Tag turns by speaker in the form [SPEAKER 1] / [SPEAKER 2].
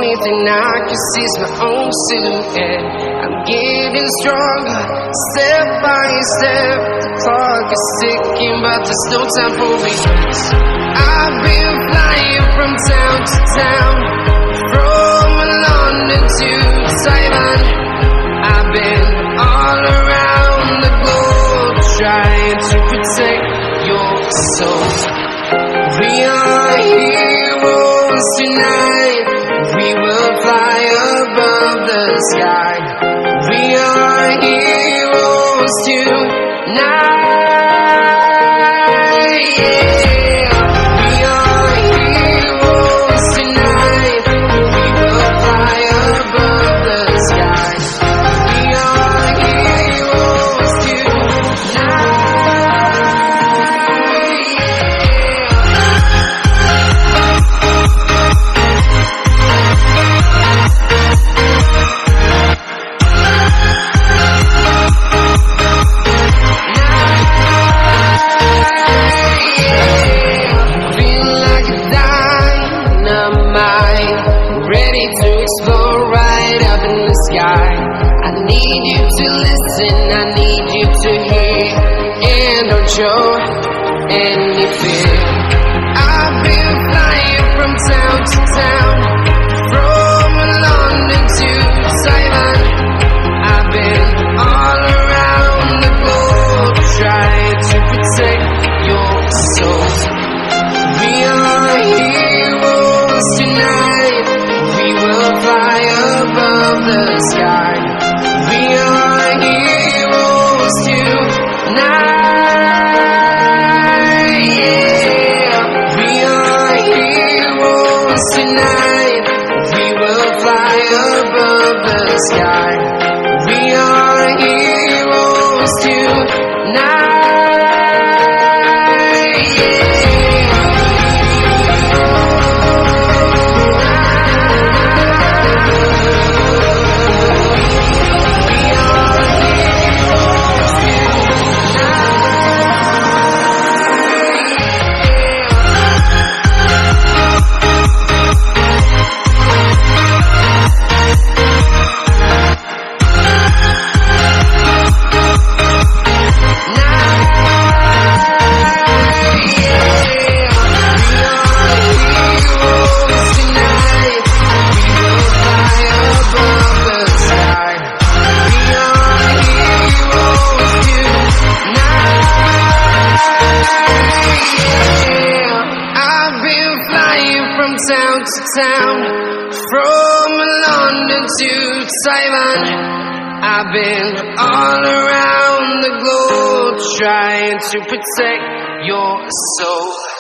[SPEAKER 1] only thing I can see is my own silhouette. I'm getting stronger, step by step. The clock is ticking, but there's no time for regrets. I've been flying from town to town, from London to Taiwan. I've been all around the globe, trying to protect your soul. We are heroes tonight. We will fly above the sky. We are heroes tonight. Yeah. We are heroes tonight. We will fly above the sky. We are heroes tonight. Ready to explore right up in the sky. I need you to listen, I need you to hear, and don't show any fear. I've been flying from town to town, from London to Taiwan. I've been all around the globe, trying to protect your soul. We are heroes tonight. We will fly above the sky. We are heroes tonight. Yeah. We are heroes tonight. We will fly above the sky. We are heroes tonight. Town to town, from London to Taiwan. I've been all around the globe, trying to protect your soul.